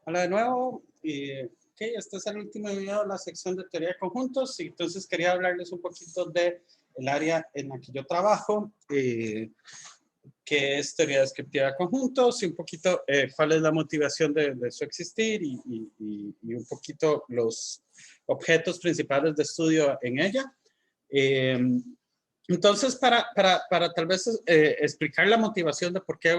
Hola de nuevo. Este es el último video de la sección de teoría de conjuntos. Y entonces quería hablarles un poquito del área en la que yo trabajo, que es teoría descriptiva de conjuntos, y un poquito cuál es la motivación de su existir y un poquito los objetos principales de estudio en ella. Entonces, para tal vez explicar la motivación de por qué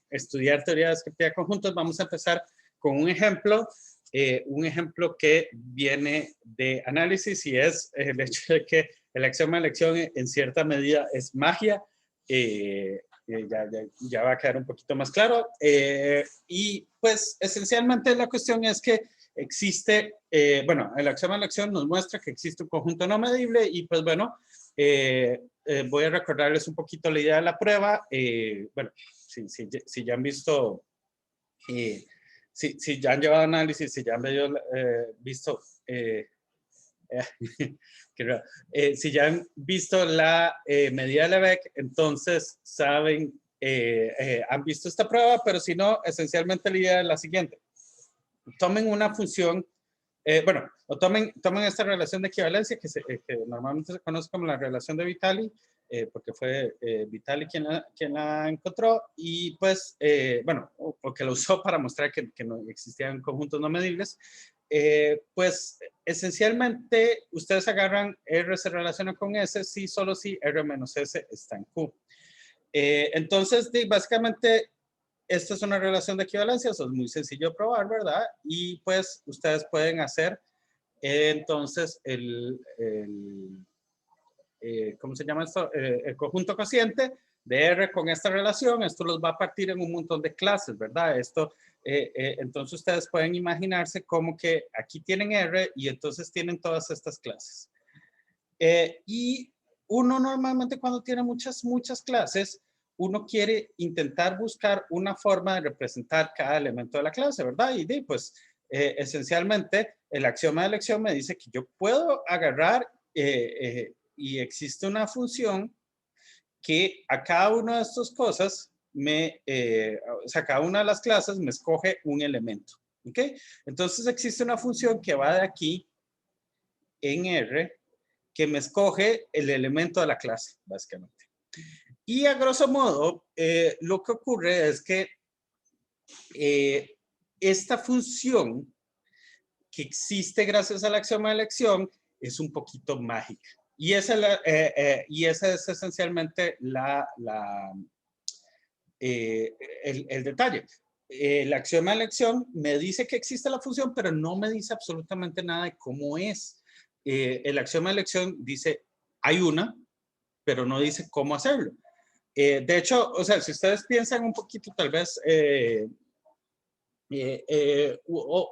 estudiar teoría descriptiva de conjuntos, vamos a empezar con un ejemplo que viene de análisis, y es el hecho de que el axioma de elección en cierta medida es magia. Ya va a quedar un poquito más claro. Y pues esencialmente la cuestión es que existe, bueno, el axioma de elección nos muestra que existe un conjunto no medible y pues bueno, voy a recordarles un poquito la idea de la prueba. Bueno, si ya han visto, si ya han llevado análisis, si ya han visto, si ya han visto la medida de Lebesgue, entonces saben, han visto esta prueba, pero si no, esencialmente la idea es la siguiente. Tomen una función, bueno, o tomen esta relación de equivalencia que normalmente se conoce como la relación de Vitali, porque fue Vitali quien la encontró, y pues, bueno, o que lo usó para mostrar que no existían conjuntos no medibles. Pues esencialmente ustedes agarran R se relaciona con S si solo si R menos S está en Q. Entonces, básicamente, esta es una relación de equivalencia, eso es muy sencillo de probar, ¿verdad? Y pues ustedes pueden hacer entonces ¿cómo se llama esto? El conjunto cociente de R con esta relación. Esto los va a partir en un montón de clases, ¿verdad? Entonces ustedes pueden imaginarse como que aquí tienen R y entonces tienen todas estas clases. Y uno normalmente cuando tiene muchas clases, uno quiere intentar buscar una forma de representar cada elemento de la clase, ¿verdad? Y pues esencialmente el axioma de elección me dice que yo puedo agarrar y existe una función que a cada una de estas cosas o sea, cada una de las clases me escoge un elemento, ¿ok? Entonces existe una función que va de aquí en R que me escoge el elemento de la clase, básicamente. Y a grosso modo, lo que ocurre es que esta función que existe gracias al axioma de elección es un poquito mágica. Y esa es esencialmente el detalle. El axioma de elección me dice que existe la función, pero no me dice absolutamente nada de cómo es. El axioma de elección dice, hay una, pero no dice cómo hacerlo. De hecho, o sea, si ustedes piensan un poquito, tal vez,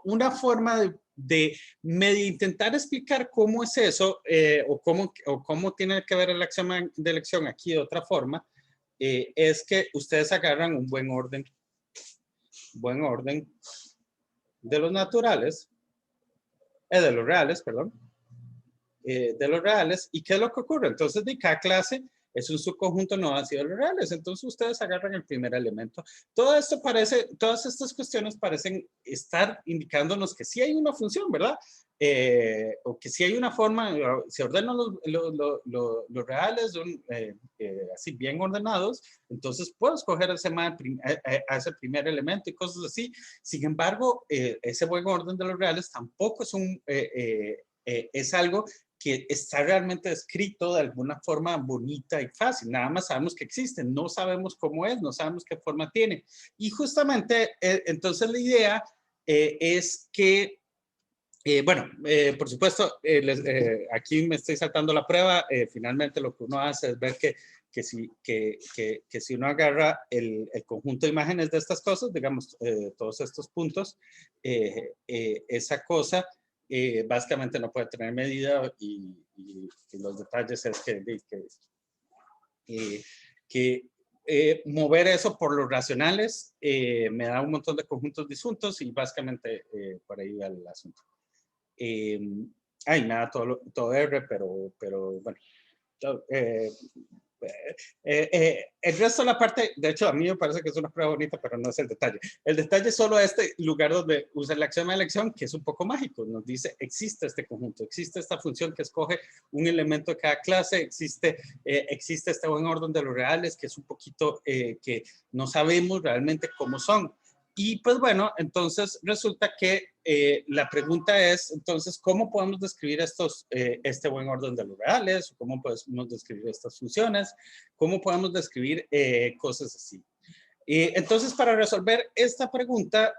una forma de medio intentar explicar cómo es eso, o cómo tiene que ver el axioma de elección aquí de otra forma, es que ustedes agarran un buen orden de los naturales, de los reales, perdón, de los reales. ¿Y qué es lo que ocurre? Entonces, de cada clase es un subconjunto no vacío de los reales. Entonces, ustedes agarran el primer elemento. Todas estas cuestiones parecen estar indicándonos que sí hay una función, ¿verdad? O que sí hay una forma, se ordenan los reales así bien ordenados, entonces puedo escoger a ese primer elemento y cosas así. Sin embargo, ese buen orden de los reales tampoco es algo que está realmente descrito de alguna forma bonita y fácil. Nada más sabemos que existen, no sabemos cómo es, no sabemos qué forma tiene. Y justamente, entonces la idea es que, bueno, por supuesto, aquí me estoy saltando la prueba. Finalmente lo que uno hace es ver que si uno agarra el conjunto de imágenes de estas cosas, digamos, todos estos puntos, esa cosa básicamente no puede tener medida, y los detalles es mover eso por los racionales me da un montón de conjuntos disjuntos, y básicamente por ahí va el asunto. Hay nada, todo R, pero bueno, El resto de la parte, de hecho, a mí me parece que es una prueba bonita, pero no es el detalle. El detalle es solo este lugar donde usa el axioma de elección, que es un poco mágico. Nos dice, existe este conjunto, existe esta función que escoge un elemento de cada clase, existe este buen orden de los reales, que es un poquito que no sabemos realmente cómo son. Y pues bueno, entonces resulta que la pregunta es, entonces, ¿cómo podemos describir este buen orden de los reales? ¿Cómo podemos describir estas funciones? ¿Cómo podemos describir cosas así? Entonces, para resolver esta pregunta,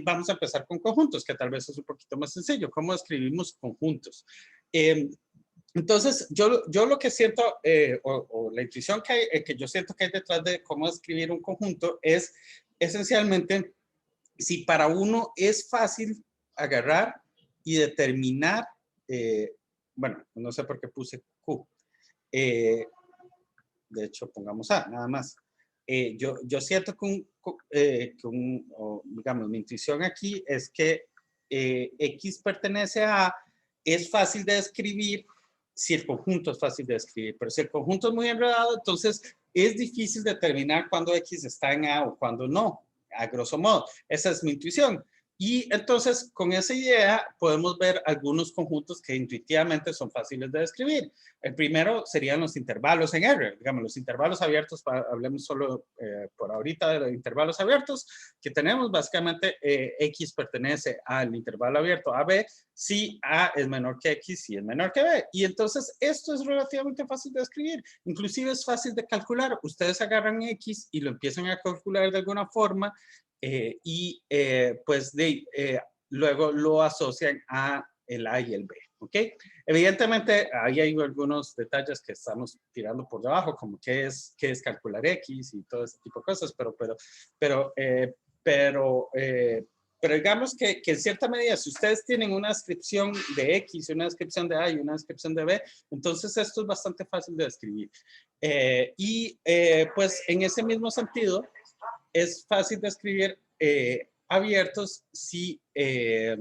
vamos a empezar con conjuntos, que tal vez es un poquito más sencillo. ¿Cómo describimos conjuntos? Entonces, yo lo que siento, o la intuición que yo siento que hay detrás de cómo escribir un conjunto es esencialmente si para uno es fácil agarrar y determinar, bueno, no sé por qué puse Q. De hecho, pongamos A, nada más. Yo siento digamos, mi intuición aquí es que X pertenece a A, es fácil de describir si el conjunto es fácil de describir, pero si el conjunto es muy enredado, entonces es difícil determinar cuándo X está en A o cuándo no, a grosso modo. Esa es mi intuición. Y entonces, con esa idea, podemos ver algunos conjuntos que intuitivamente son fáciles de describir. El primero serían los intervalos en R. Digamos, los intervalos abiertos, hablemos solo por ahorita de los intervalos abiertos, que tenemos básicamente X pertenece al intervalo abierto AB, si A es menor que X, si es menor que B. Y entonces, esto es relativamente fácil de escribir. Inclusive es fácil de calcular. Ustedes agarran X y lo empiezan a calcular de alguna forma pues luego lo asocian a el A y el B, ¿ok? Evidentemente, ahí hay algunos detalles que estamos tirando por debajo, como qué es calcular X y todo ese tipo de cosas, pero digamos que en cierta medida, si ustedes tienen una descripción de X, una descripción de A y una descripción de B, entonces esto es bastante fácil de describir. Pues en ese mismo sentido, es fácil de escribir abiertos si es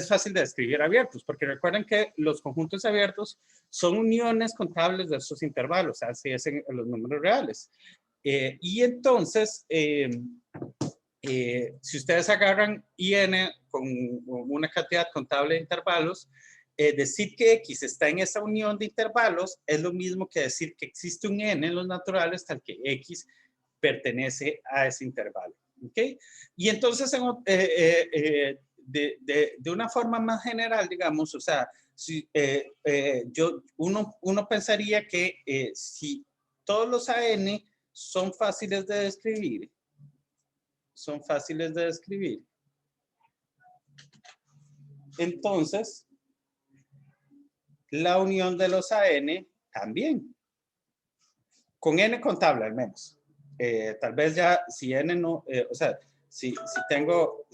fácil de escribir abiertos, porque recuerden que los conjuntos abiertos son uniones contables de esos intervalos, así es en los números reales. Y entonces, si ustedes agarran IN con una cantidad contable de intervalos, decir que X está en esa unión de intervalos es lo mismo que decir que existe un N en los naturales tal que X pertenece a ese intervalo. ¿Ok? Y entonces, de una forma más general, digamos, o sea, si, uno pensaría que si todos los AN son fáciles de describir, entonces la unión de los AN también, con N contable al menos. Tal vez ya si N no, o sea, si tengo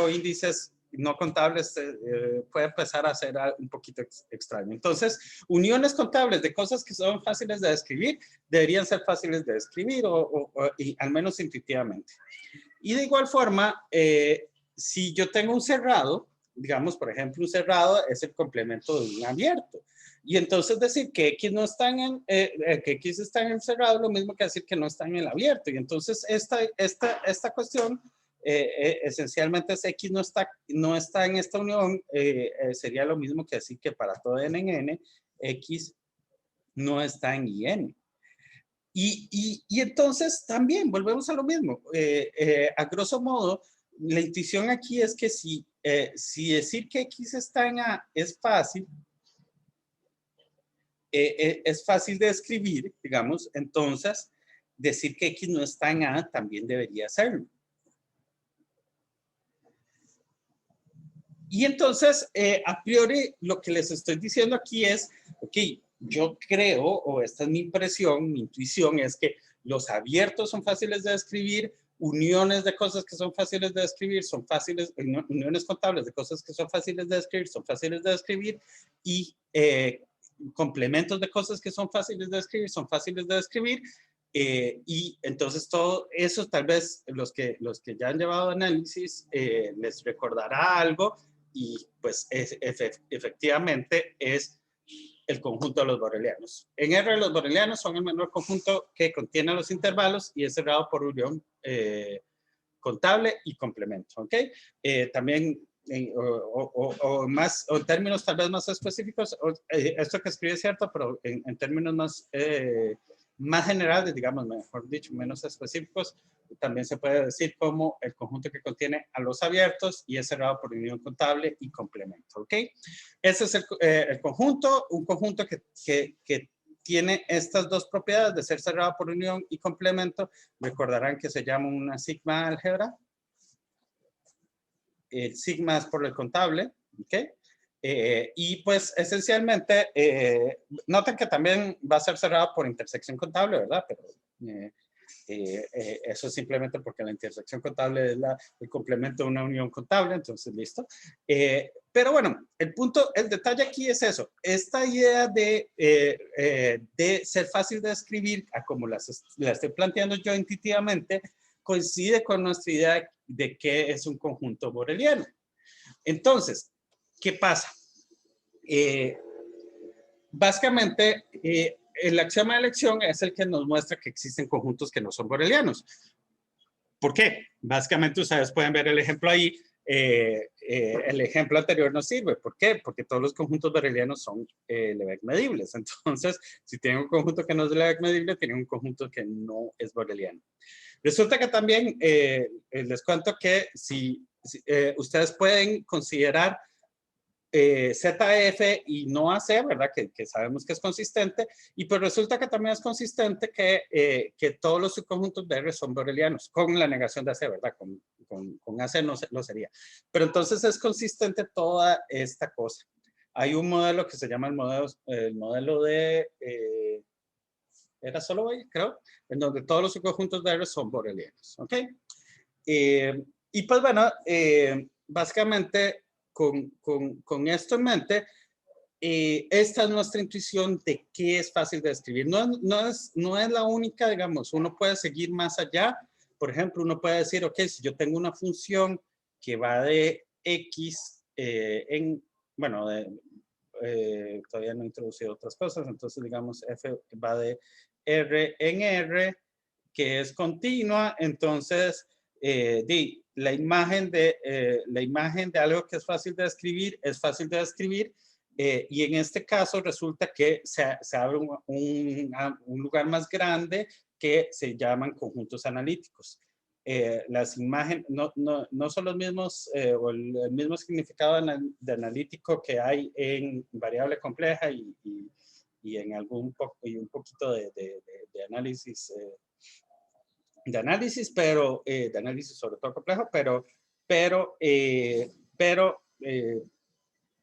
índices no contables, puede empezar a ser un poquito extraño. Entonces, uniones contables de cosas que son fáciles de describir, deberían ser fáciles de describir, y al menos intuitivamente. Y de igual forma, si yo tengo un cerrado, digamos, por ejemplo, un cerrado es el complemento de un abierto. Y entonces decir que X no está que X está en el cerrado es lo mismo que decir que no está en el abierto. Y entonces esta cuestión, esencialmente es X no está en esta unión, sería lo mismo que decir que para todo N en N, X no está en IN. Y entonces también volvemos a lo mismo. A grosso modo, la intuición aquí es que si decir que X está en A es fácil de escribir, digamos, entonces decir que X no está en A también debería serlo. Y entonces, a priori, lo que les estoy diciendo aquí es, ok, yo creo, o esta es mi impresión, mi intuición, es que los abiertos son fáciles de describir, uniones de cosas que son fáciles de describir, son fáciles, uniones contables de cosas que son fáciles de describir, son fáciles de describir, y complementos de cosas que son fáciles de describir, son fáciles de describir, y entonces todo eso tal vez los que ya han llevado análisis les recordará algo, y pues efectivamente es el conjunto de los borelianos. En R los borelianos son el menor conjunto que contiene los intervalos y es cerrado por unión contable y complemento, ¿ok? También, o en términos tal vez más específicos, esto que escribe es cierto, pero en términos más generales, digamos, mejor dicho, menos específicos, también se puede decir como el conjunto que contiene a los abiertos y es cerrado por unión contable y complemento, ¿ok? Ese es el conjunto, un conjunto que tiene estas dos propiedades de ser cerrado por unión y complemento. Recordarán que se llama una sigma álgebra. El sigma es por el contable, ¿ok? Y pues esencialmente, noten que también va a ser cerrado por intersección contable, ¿verdad? Pero eso es simplemente porque la intersección contable es el complemento de una unión contable, entonces listo. Pero bueno, el detalle aquí es eso. Esta idea de ser fácil de escribir, como la estoy planteando yo intuitivamente, coincide con nuestra idea de qué es un conjunto boreliano. Entonces, ¿qué pasa? Básicamente, el axioma de elección es el que nos muestra que existen conjuntos que no son borelianos. ¿Por qué? Básicamente ustedes pueden ver el ejemplo ahí. El ejemplo anterior no sirve. ¿Por qué? Porque todos los conjuntos borelianos son Lebesgue medibles. Entonces, si tienen un conjunto que no es Lebesgue medible, tienen un conjunto que no es boreliano. Resulta que también les cuento que si ustedes pueden considerar ZF y no AC, ¿verdad? Que sabemos que es consistente, y pues resulta que también es consistente que todos los subconjuntos de R son borelianos, con la negación de AC, ¿verdad? Con AC no lo sería. Pero entonces es consistente toda esta cosa. Hay un modelo que se llama el modelo de... era solo ahí, creo, en donde todos los subconjuntos de R son borelianos, ¿ok? Y pues bueno, básicamente con esto en mente, esta es nuestra intuición de qué es fácil de escribir. No es la única, digamos, uno puede seguir más allá. Por ejemplo, uno puede decir, ok, si yo tengo una función que va de X bueno, todavía no he introducido otras cosas, entonces digamos F va de R en R, que es continua, entonces la imagen de algo que es fácil de describir es fácil de describir, y en este caso resulta que se abre un lugar más grande que se llaman conjuntos analíticos. Las imágenes no son los mismos o el mismo significado de analítico que hay en variable compleja y en un poquito de análisis pero de análisis sobre todo complejo, pero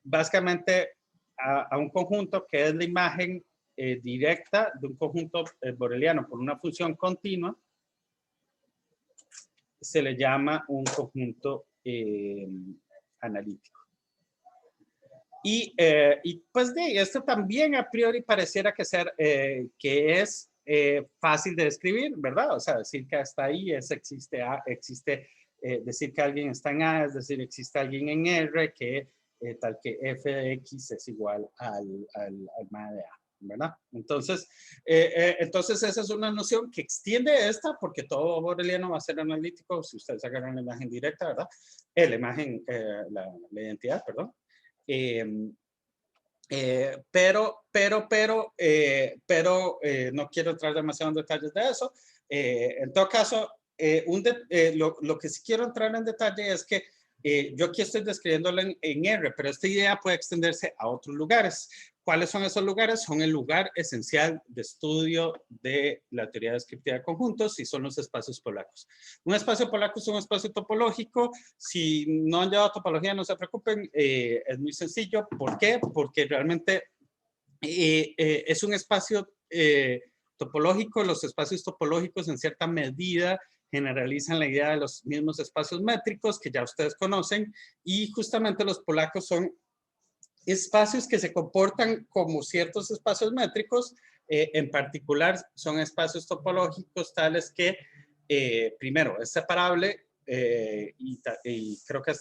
básicamente a un conjunto que es la imagen directa de un conjunto boreliano por una función continua, se le llama un conjunto analítico. Y pues esto también a priori pareciera que es fácil de describir, ¿verdad? O sea, decir que hasta ahí existe decir que alguien está en A, es decir, existe alguien en R, que tal que f de x es igual al MA de A, ¿verdad? Entonces esa es una noción que extiende esta, porque todo boreliano va a ser analítico, si ustedes agarran la imagen directa, ¿verdad? La imagen, la identidad, perdón. No quiero entrar demasiado en detalles de eso. En todo caso, lo que sí quiero entrar en detalle es que yo aquí estoy describiéndolo en R, pero esta idea puede extenderse a otros lugares. ¿Cuáles son esos lugares? Son el lugar esencial de estudio de la teoría descriptiva de conjuntos y son los espacios polacos. Un espacio polaco es un espacio topológico. Si no han llevado topología, no se preocupen, es muy sencillo. ¿Por qué? Porque realmente es un espacio topológico. Los espacios topológicos en cierta medida generalizan la idea de los mismos espacios métricos que ya ustedes conocen, y justamente los polacos son espacios que se comportan como ciertos espacios métricos. En particular son espacios topológicos tales que primero es separable, y creo que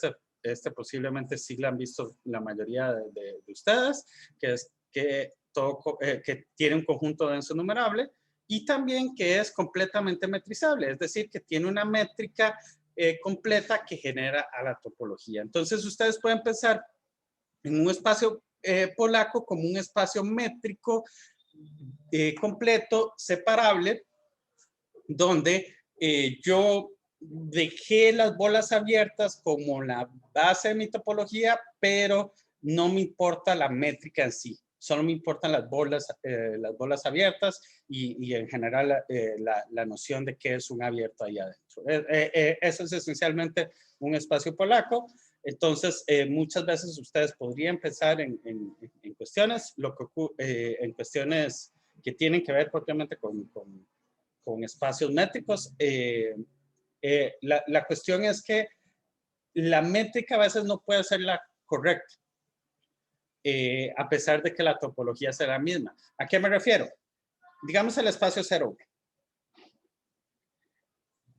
posiblemente sí lo han visto la mayoría de ustedes, que es que que tiene un conjunto denso numerable y también que es completamente metrizable, es decir, que tiene una métrica completa que genera a la topología. Entonces, ustedes pueden pensar en un espacio polaco como un espacio métrico completo, separable, donde yo dejé las bolas abiertas como la base de mi topología, pero no me importa la métrica en sí. Solo me importan las bolas abiertas y en general la noción de qué es un abierto ahí adentro. Eso es esencialmente un espacio polaco. Entonces, muchas veces ustedes podrían pensar en cuestiones, en cuestiones que tienen que ver propiamente con espacios métricos. La cuestión es que la métrica a veces no puede ser la correcta, a pesar de que la topología sea la misma. ¿A qué me refiero? Digamos el espacio 0,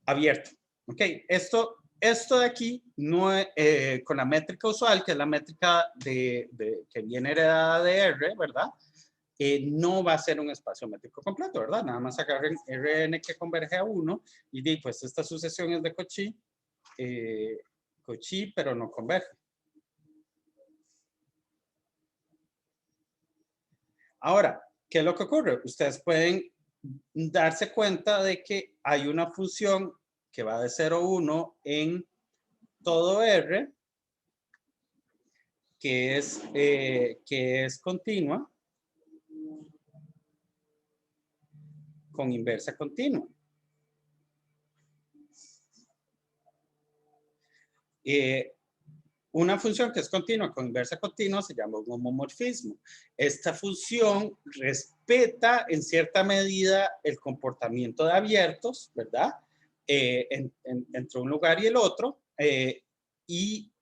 abierto. ¿Ok? Esto de aquí, no, con la métrica usual, que es la métrica que viene heredada de R, ¿verdad? No va a ser un espacio métrico completo, ¿verdad? Nada más agarren Rn que converge a 1 y di, pues esta sucesión es de Cauchy, pero no converge. Ahora, ¿qué es lo que ocurre? Ustedes pueden darse cuenta de que hay una función que va de 0 a 1 en todo R, que es continua, con inversa continua. Una función que es continua con inversa continua se llama un homomorfismo. Esta función respeta en cierta medida el comportamiento de abiertos, ¿verdad? Entre un lugar y el otro. Y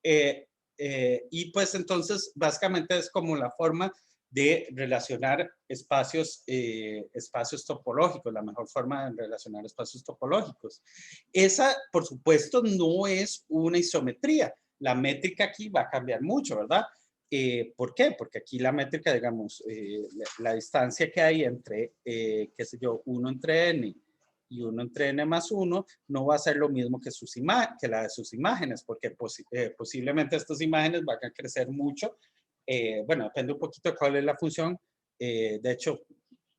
pues entonces básicamente es como la forma de relacionar espacios topológicos, la mejor forma de relacionar espacios topológicos. Esa, por supuesto, no es una isometría. La métrica aquí va a cambiar mucho, ¿verdad? ¿Por qué? Porque aquí la métrica, digamos, la distancia que hay entre, qué sé yo, 1 entre n y 1 entre n más 1, no va a ser lo mismo que la de sus imágenes, porque posiblemente estas imágenes van a crecer mucho. Bueno, depende un poquito de cuál es la función. De hecho,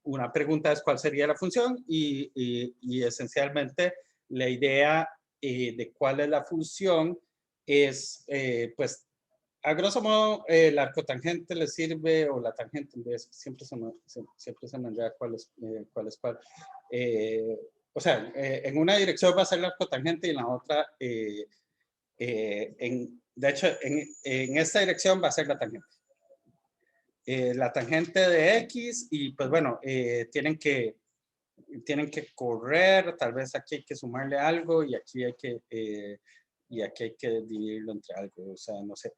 una pregunta es cuál sería la función y esencialmente la idea de cuál es la función es, pues, a grosso modo, el arcotangente le sirve, o la tangente, siempre se me enreda cuál es cuál. O sea, en una dirección va a ser la arcotangente y en la otra, de hecho, en esta dirección va a ser la tangente. La tangente de X y pues bueno, tienen que correr, tal vez aquí hay que sumarle algo y aquí hay que dividirlo entre algo, o sea, no sé.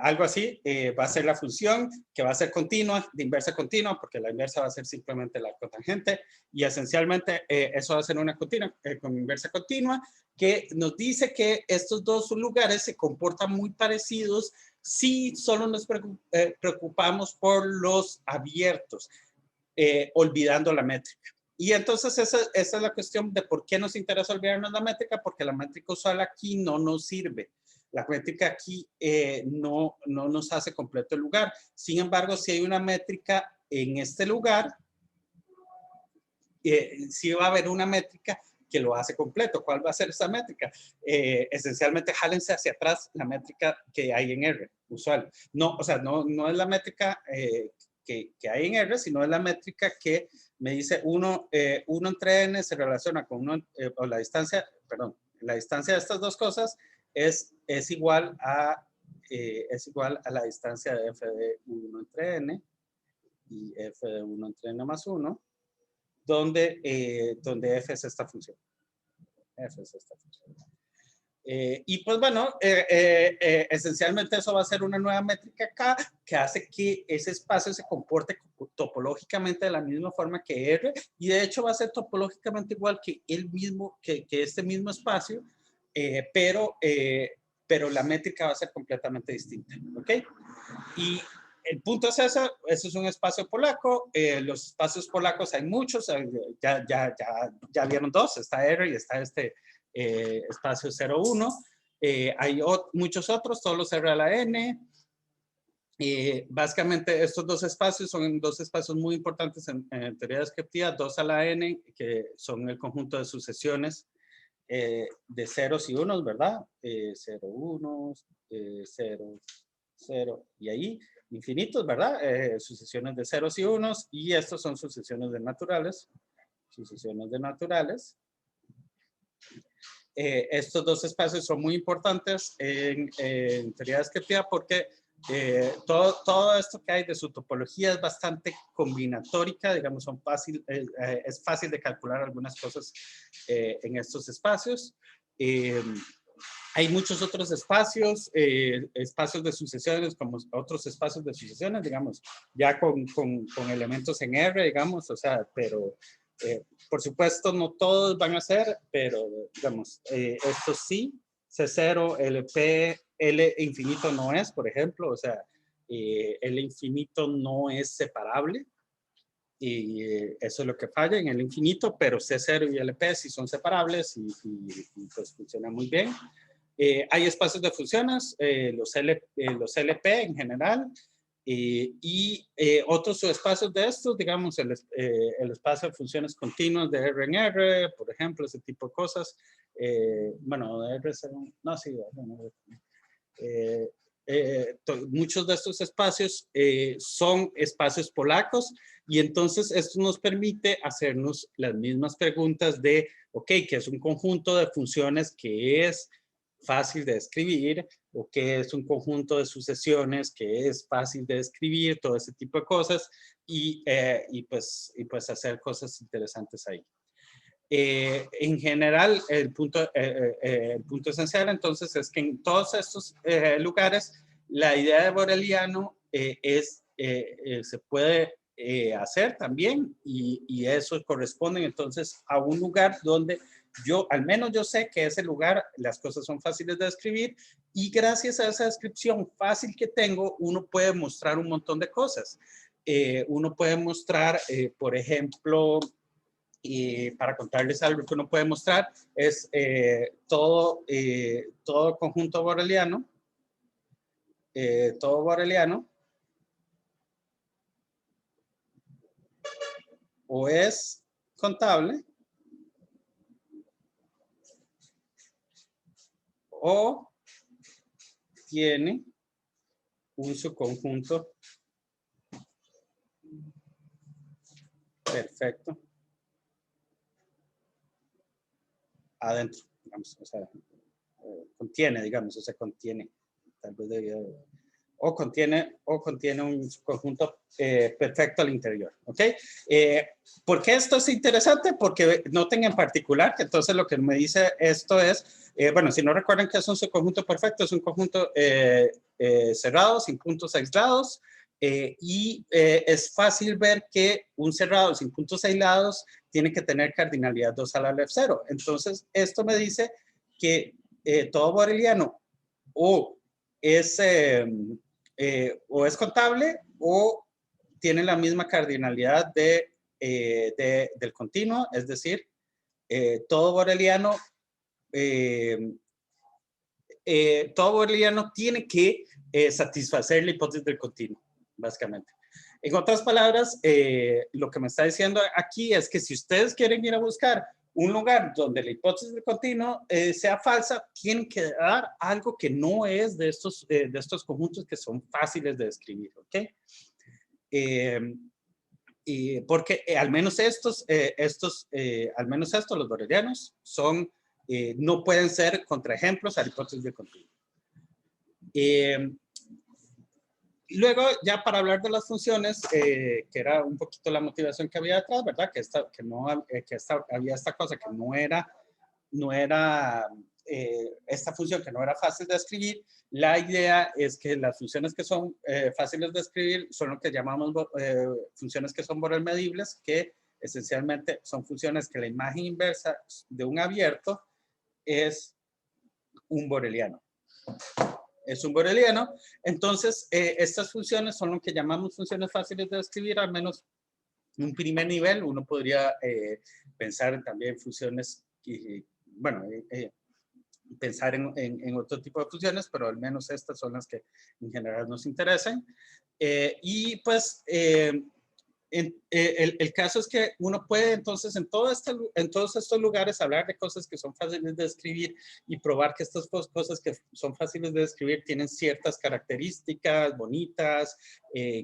Algo así va a ser la función que va a ser continua, de inversa continua, porque la inversa va a ser simplemente la cotangente y esencialmente eso va a ser una continua, con inversa continua, que nos dice que estos dos lugares se comportan muy parecidos si solo nos preocupamos por los abiertos, olvidando la métrica. Y entonces esa es la cuestión de por qué nos interesa olvidarnos la métrica, porque la métrica usual aquí no nos sirve. La métrica aquí no nos hace completo el lugar. Sin embargo, si hay una métrica en este lugar, sí va a haber una métrica que lo hace completo. ¿Cuál va a ser esa métrica? Esencialmente, jálense hacia atrás la métrica que hay en R, usual. No, o sea, no es la métrica que hay en R, sino es la métrica que me dice 1 entre n se relaciona con 1, o la distancia de estas dos cosas es igual a la distancia de f de 1 entre n y f de 1 entre n más 1, donde f es esta función. F es esta función. Y pues bueno, esencialmente eso va a ser una nueva métrica acá que hace que ese espacio se comporte topológicamente de la misma forma que R y de hecho va a ser topológicamente igual que este mismo espacio, pero la métrica va a ser completamente distinta, ¿ok? Y el punto es eso es un espacio polaco. Los espacios polacos hay muchos, ya vieron dos, está R y está este espacio 0,1. Hay muchos otros, todos los R a la N. Básicamente estos dos espacios son dos espacios muy importantes en teoría descriptiva, 2 a la N, que son el conjunto de sucesiones de ceros y unos, ¿verdad? 0, 1, 0, 0, y ahí infinitos, ¿verdad? Sucesiones de ceros y unos, y estos son sucesiones de naturales. Sucesiones de naturales. Estos dos espacios son muy importantes en teoría descriptiva porque todo esto que hay de su topología es bastante combinatórica, digamos, es fácil de calcular algunas cosas en estos espacios. Hay muchos otros espacios, espacios de sucesiones, como otros espacios de sucesiones, digamos, ya con elementos en R, digamos, o sea, pero por supuesto no todos van a ser, pero digamos, estos sí, C0, LP, L infinito no es, por ejemplo, o sea, L infinito no es separable, y eso es lo que falla en el infinito, pero C0 y LP sí son separables y pues funciona muy bien. Hay espacios de funciones, los LP en general, y otros espacios de estos, digamos, el espacio de funciones continuas de R en R, por ejemplo, ese tipo de cosas. Bueno, de R, no, sí, bueno, muchos de estos espacios son espacios polacos, y entonces esto nos permite hacernos las mismas preguntas de, ok, ¿qué es un conjunto de funciones que es fácil de escribir? ¿O qué es un conjunto de sucesiones que es fácil de escribir? Todo ese tipo de cosas, y pues hacer cosas interesantes ahí. En general, el punto esencial entonces es que en todos estos lugares la idea de boreliano se puede hacer también, y eso corresponde entonces a un lugar donde al menos yo sé que ese lugar las cosas son fáciles de escribir, y gracias a esa descripción fácil que tengo, uno puede mostrar un montón de cosas. Uno puede mostrar, por ejemplo, y para contarles algo que uno puede mostrar, es todo conjunto boreliano, o es contable o tiene un subconjunto perfecto adentro, digamos, o sea, contiene, digamos, o sea, contiene, tal vez debería, o contiene un conjunto perfecto al interior, ¿ok? ¿Por qué esto es interesante? Porque noten en particular que entonces lo que me dice esto es, bueno, si no recuerdan que es un subconjunto perfecto, es un conjunto cerrado, sin puntos aislados, y es fácil ver que un cerrado sin puntos aislados tiene que tener cardinalidad 2 a la F0. Entonces, esto me dice que todo boreliano o es contable o tiene la misma cardinalidad del continuo, es decir, todo boreliano tiene que satisfacer la hipótesis del continuo, básicamente. En otras palabras, lo que me está diciendo aquí es que si ustedes quieren ir a buscar un lugar donde la hipótesis del continuo sea falsa, tienen que dar algo que no es de estos conjuntos que son fáciles de describir, ¿ok? Porque al menos al menos estos, los borelianos, no pueden ser contraejemplos a la hipótesis del continuo. Luego, ya para hablar de las funciones, que era un poquito la motivación que había detrás, ¿verdad? Había esta cosa que no era esta función que no era fácil de escribir. La idea es que las funciones que son fáciles de escribir son lo que llamamos funciones que son Borel medibles, que esencialmente son funciones que la imagen inversa de un abierto es un boreliano. es un boreliano. Entonces, estas funciones son lo que llamamos funciones fáciles de escribir, al menos un primer nivel. Uno podría pensar en también funciones, bueno, pensar en otro tipo de funciones, pero al menos estas son las que en general nos interesan. Y pues el caso es que uno puede entonces en todos estos lugares hablar de cosas que son fáciles de escribir y probar que estas cosas que son fáciles de escribir tienen ciertas características bonitas,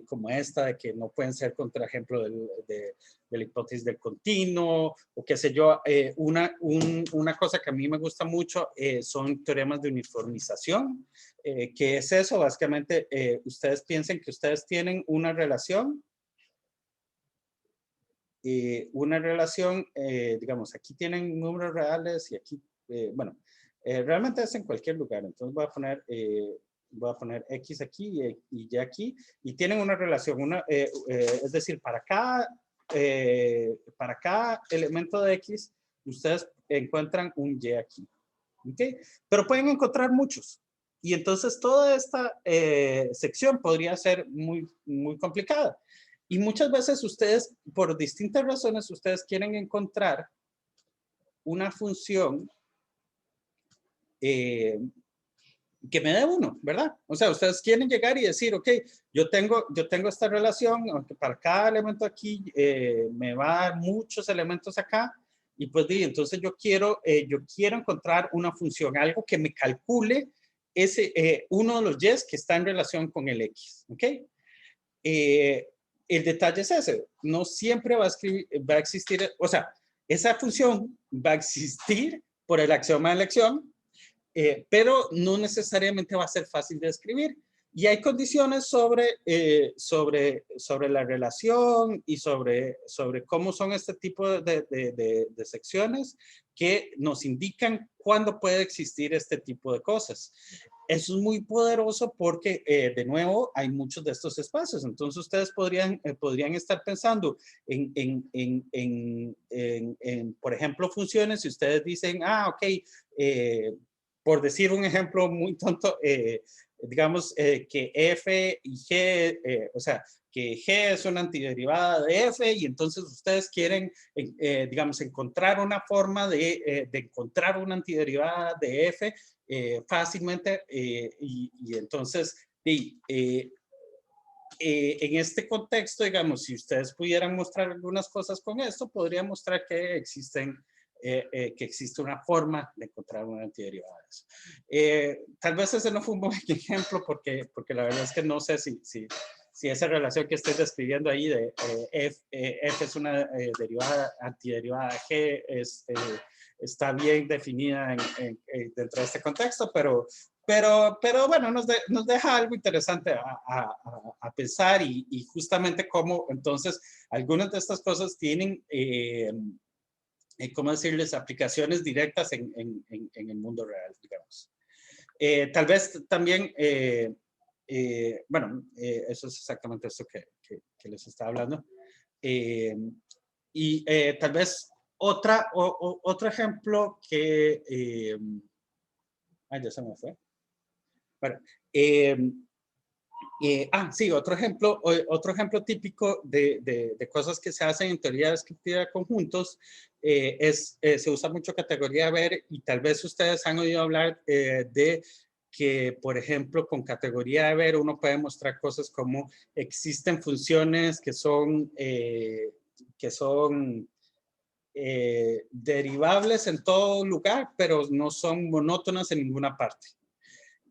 como esta de que no pueden ser contra ejemplo de la hipótesis del continuo, o qué sé yo. Una cosa que a mí me gusta mucho son teoremas de uniformización. ¿Qué es eso? Básicamente, ustedes piensen que ustedes tienen una relación, digamos, aquí tienen números reales y aquí, bueno, realmente es en cualquier lugar. Entonces voy a poner X aquí y Y aquí, y tienen una relación, es decir, para cada elemento de X, ustedes encuentran un Y aquí. ¿Okay? Pero pueden encontrar muchos. Y entonces toda esta sección podría ser muy, muy complicada. Y muchas veces ustedes, por distintas razones, ustedes quieren encontrar una función que me dé uno, ¿verdad? O sea, ustedes quieren llegar y decir, ok, yo tengo esta relación, aunque para cada elemento aquí me va a dar muchos elementos acá, y pues entonces yo quiero encontrar una función, algo que me calcule uno de los Y's que está en relación con el X, ¿ok? El detalle es ese, no siempre va a existir, o sea, esa función va a existir por el axioma de elección, pero no necesariamente va a ser fácil de escribir. Y hay condiciones sobre la relación y sobre cómo son este tipo de secciones que nos indican cuándo puede existir este tipo de cosas. Eso es muy poderoso porque, de nuevo, hay muchos de estos espacios. Entonces, ustedes podrían estar pensando por ejemplo, funciones. Si ustedes dicen, ok, por decir un ejemplo muy tonto, digamos que F y G, o sea, que G es una antiderivada de F, y entonces ustedes quieren, digamos, encontrar una forma de encontrar una antiderivada de F fácilmente, y entonces, en este contexto, digamos, si ustedes pudieran mostrar algunas cosas con esto, podría mostrar que existe una forma de encontrar una antiderivada de eso. Tal vez ese no fue un buen ejemplo porque la verdad es que no sé si esa relación que estoy describiendo ahí de F es una antiderivada G está bien definida dentro de este contexto, pero bueno, nos deja algo interesante a pensar, y justamente cómo entonces algunas de estas cosas tienen, ¿cómo decirles?, aplicaciones directas en el mundo real, digamos. Tal vez también, bueno, eso es exactamente esto que les estaba hablando. Y tal vez otro ejemplo que... ya se me fue. Bueno, sí, otro ejemplo típico de cosas que se hacen en teoría descriptiva de conjuntos se usa mucho categoría de ver, y tal vez ustedes han oído hablar de que, por ejemplo, con categoría de ver uno puede mostrar cosas como existen funciones que son derivables en todo lugar, pero no son monótonas en ninguna parte.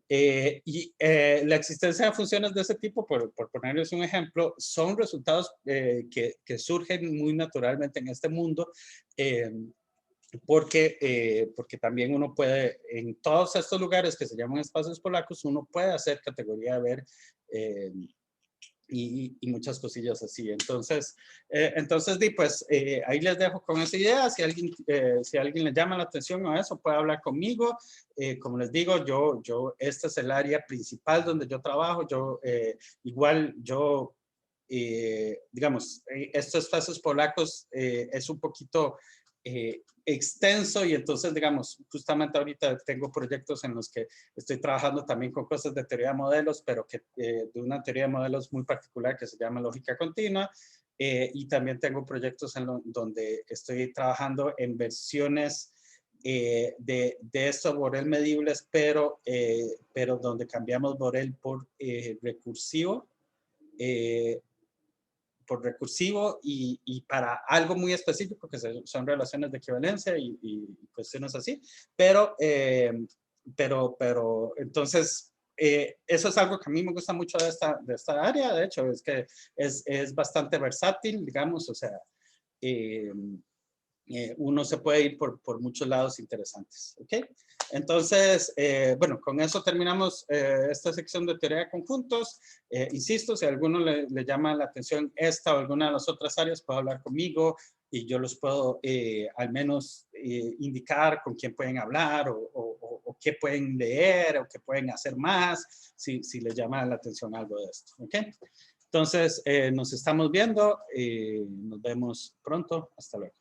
La existencia de funciones de ese tipo, por ponerles un ejemplo, son resultados que surgen muy naturalmente en este mundo, porque también uno puede, en todos estos lugares que se llaman espacios polacos, uno puede hacer categoría de ver y muchas cosillas así. Entonces, pues ahí les dejo con esa idea. Si alguien le llama la atención a eso, puede hablar conmigo. Como les digo, este es el área principal donde yo trabajo. Digamos, estos espacios polacos es un poquito extenso y entonces, digamos, justamente ahorita tengo proyectos en los que estoy trabajando también con cosas de teoría de modelos, pero que de una teoría de modelos muy particular que se llama lógica continua. Y también tengo proyectos donde estoy trabajando en versiones de estos Borel medibles, pero donde cambiamos Borel por recursivo. Y para algo muy específico, que son relaciones de equivalencia y cuestiones así, pero entonces, eso es algo que a mí me gusta mucho de esta área, de hecho, es que es bastante versátil, digamos, o sea, uno se puede ir por muchos lados interesantes, ¿ok? Entonces, bueno, con eso terminamos esta sección de teoría de conjuntos. Insisto, si a alguno le llama la atención esta o alguna de las otras áreas, puede hablar conmigo y yo los puedo al menos indicar con quién pueden hablar o qué pueden leer o qué pueden hacer más, si les llama la atención algo de esto, ¿ok? Entonces, nos estamos viendo, nos vemos pronto, hasta luego.